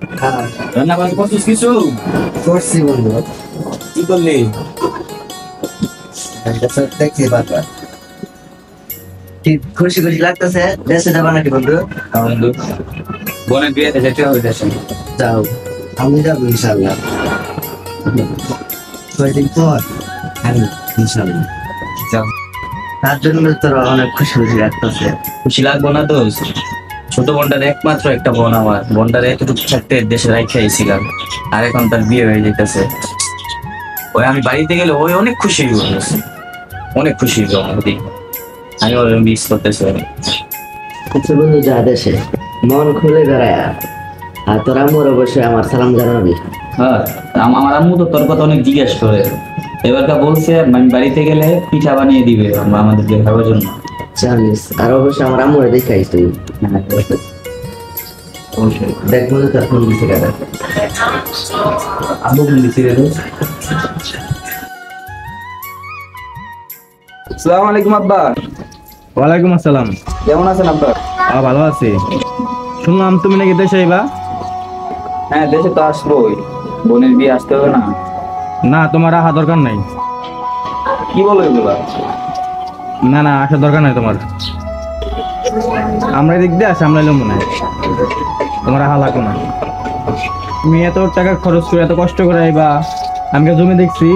হ্যাঁ, রান্না বান্না করছিস কিছু? করছি বন্ধু। কি করলি? দেখছি বারবার। কি খুশি খুশি লাগতেছে, দেশে যাবা নাকি বন্ধু? বন্ধু, বোনের বিয়েতে যেতে হবে দেশে। যাও, আমি যাবো ইনশাল্লাহ। কয়েকদিন পর আমি ইনশাল্লাহ যাও। তার জন্য তোর অনেক খুশি খুশি লাগতেছে। খুশি লাগবো না তো? ছোট বোনটার একমাত্র একটা বোন, আমার বোনটার এতটুকু থাকতে দেশে রাখিয়েছিলাম, আর এখন তার বিয়ে হয়ে যেতেছে। ওই আমি বাড়িতে গেলে ওই অনেক খুশি হয়ে গেছে, অনেক খুশি হইল আমাদের। আমি ওর মিস করতেছি অনেক। আচ্ছা বন্ধু, যা দেশে মন খুলে বেড়ায়, আর তোর আম্মুর অবশ্যই আমার সালাম জানাবি। হ্যাঁ, আমার আম্মু তো তোর কথা অনেক জিজ্ঞেস করে। এবারটা বলছে আমি বাড়িতে গেলে পিঠা বানিয়ে দিবে আমাদেরকে খাওয়ার জন্য। জানিস, আর অবশ্যই আমার আম্মুরে দেখাইস তুই। হ্যাঁ, অবশ্যই। দেখ বন্ধু, তার ফোন দিছে কাটা। আম্মু ফোন দিছি রে। আসসালামু আলাইকুম আব্বা। ওয়ালাইকুম আসসালাম। কেমন আছেন আব্বা? ভালো আছি। শুনলাম তুমি নাকি দেশে আইবা? হ্যাঁ, দেশে তো আসবোই, বোনের বিয়ে আসতে হবে না? না, তোমার আহা দরকার নাই। কি বলো এগুলা? না না, আসার দরকার নাই তোমার। আমরা এদিক দিয়ে সামলাইলাম মনে হয়, তোমার আহা লাগো না। তুমি এত টাকা খরচ করে এত কষ্ট করে আইবা, আমি জমি দেখছি,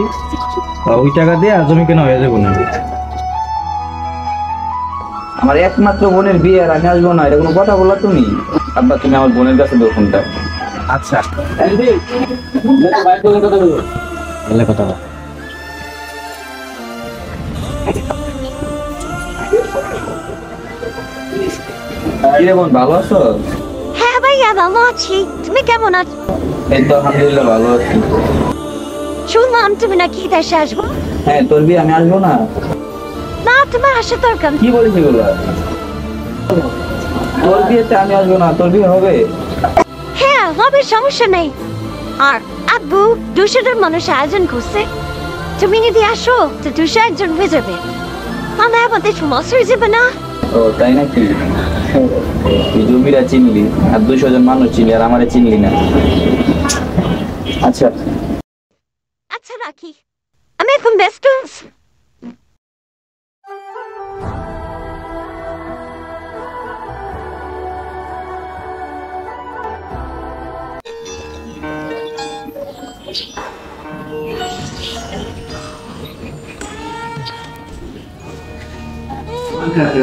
ওই টাকা দিয়ে জমি কেনা হয়ে যাবো না। আমার একমাত্র বোনের বিয়ে আর আমি আসবো না, এটা কোনো কথা বললা তুমি? আব্বা, তুমি আমার বোনের কাছে দাও ফোনটা। আচ্ছা, বলে কথা বল। কি রে বোন, ভালো আছো? হ্যাঁ ভাইয়া, ভালো আছি। তুমি কেমন আছো? এই তো আলহামদুলিল্লাহ ভালো আছি। শুনলাম তুমি নাকি দেশে আসবো। হ্যাঁ, তোর বিয়ে আমি আসবো না? না, তোমার আসা দরকার। কি বলিস এগুলা? তোর বিয়েতে আমি আসবো না, তোর বিয়ে হবে? হ্যাঁ হবে, সমস্যা নেই। আর আব্বু 200 জন মানুষ আয়োজন করছে, তুমি যদি আসো তো 200 একজন হয়ে যাবে। মানে আমাদের সমস্যা হয়ে যাবে না? ও তাই নাকি? তুই জমিরা চিনলি আর 200 জন মানুষ চিনলি, আর আমারে চিনলি না। আচ্ছা, আচ্ছা রাখি, আমি এখন ব্যস্ত আছি।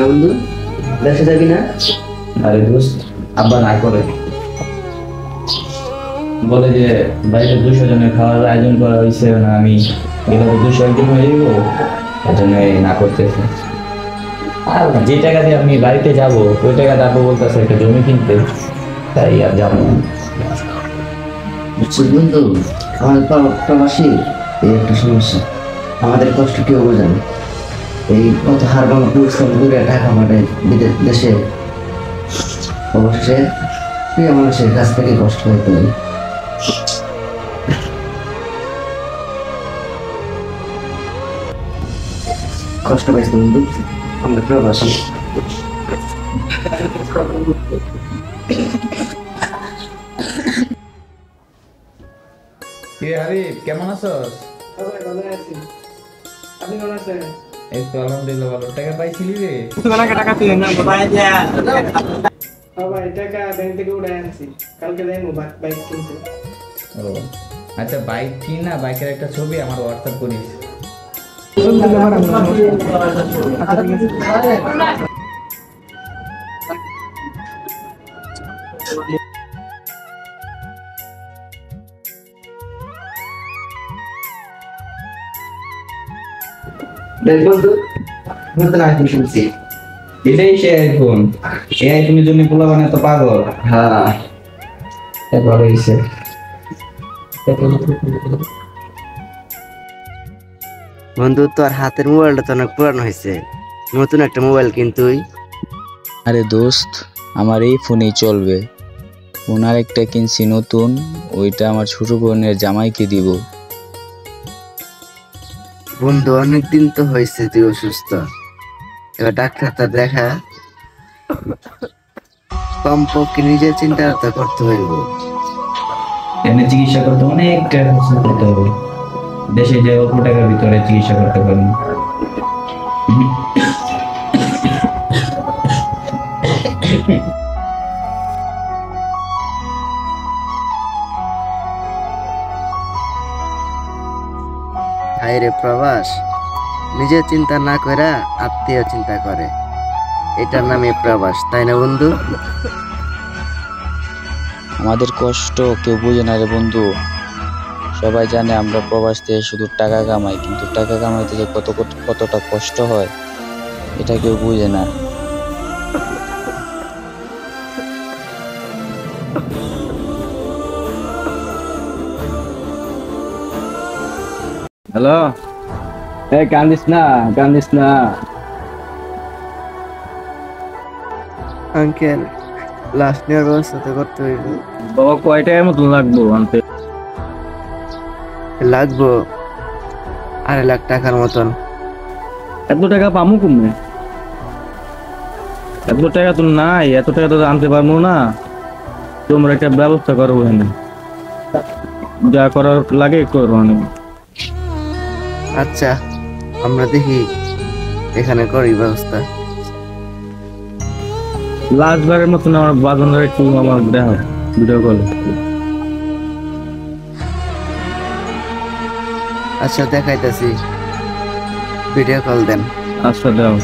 বন্ধু, দেশে যাবি না? আরে দোস্ত, আব্বা না করে, বলে যে বাড়িতে 200 জনের খাওয়ার আয়োজন করা হয়েছে না, আমি গেলে তো 200 একদিন হয়ে যাবো, এই জন্য না করতেছে। আর যে টাকা দিয়ে আমি বাড়িতে যাব, ওই টাকা আব্বু বলতেছে একটা জমি কিনতে, তাই আর যাবো না। বুঝছিস বন্ধু, আমাদের প্রবাসী এই একটা সমস্যা, আমাদের কষ্ট কেউ বোঝে না। এই কত হার ভাঙা পরিশ্রম করে টাকা পাঠায় দেশে, অবশেষে প্রিয় মানুষের কাছ থেকে কষ্ট হইতে হয়। কষ্ট পাইছি বন্ধু, আমরা প্রবাসী। আরিফ, কেমন আছস? ভালো আছি। আপনি কেমন আছেন? এই তো আলহামদুলিল্লাহ ভালো। টাকা পাইছিলি রে? টাকা পেলেন না ভাই? টাকা ব্যাংক থেকে উঠে আনছি, কালকে যাইবো বাইক কিনতে। ও আচ্ছা, বাইক কিনা, বাইকের একটা ছবি আমার হোয়াটসঅ্যাপ করিস। দেখ বন্ধু, নতুন আইফোন শুনছি। এটাই সে আইফোন। এই আইফোনের জন্য পোলা মানে তো পাগল। হ্যাঁ, এরপরে এসে বন্ধু তোর হাতের মোবাইলটা তো অনেক পুরানো হয়েছে, নতুন একটা মোবাইল কিন্তু। আরে দোস্ত, আমার এই ফোনেই চলবে। ফোন আরেকটা কিনছি নতুন, ওইটা আমার ছোট বোনের জামাইকে দিব। বন্ধু অনেকদিন তো হয়েছে তুই অসুস্থ, এবার ডাক্তারটা দেখা, কমপক্ষে নিজের চিন্তা করতে হইব। এমনি চিকিৎসা করতে অনেক টাকা খরচ করতে হবে, দেশে যে অল্প টাকার ভিতরে চিকিৎসা করতে পারবেন। হায় রে প্রবাস, নিজের চিন্তা না করে আত্মীয় চিন্তা করে, এটার নামে প্রবাস, তাই না বন্ধু? আমাদের কষ্ট কেউ বুঝে না রে বন্ধু। সবাই জানে আমরা প্রবাস থেকে শুধু টাকা কামাই, কিন্তু টাকা কামাইতে যে কতটা কষ্ট হয় এটা কেউ বুঝে না। হ্যালো, এই কান্দিস না, কান্দিস না। আঙ্কেল, লাস্ট নেওয়ার ব্যবস্থা তো করতে হইব। বাবা কয় টাকার মতন লাগবো আনতে? লাগবো 2.5 লাখ টাকার মতন। এত টাকা পামু কমে? এত টাকা তো নাই, এত টাকা তো আনতে পারবো না। তোমরা একটা ব্যবস্থা করো, এখানে যা করার লাগে করো। আচ্ছা, আমরা দেখি এখানে করি ব্যবস্থা। লাস্ট বারের মতন আমার বাজানোর একটু আমার দেখো, ভিডিও কল। আচ্ছা, দেখাইতেছি, ভিডিও কল দেন। আচ্ছা দাও।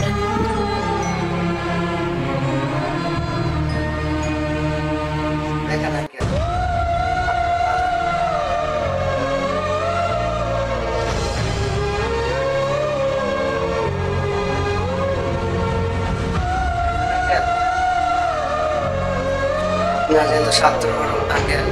ছাত্র আঙ্কেল,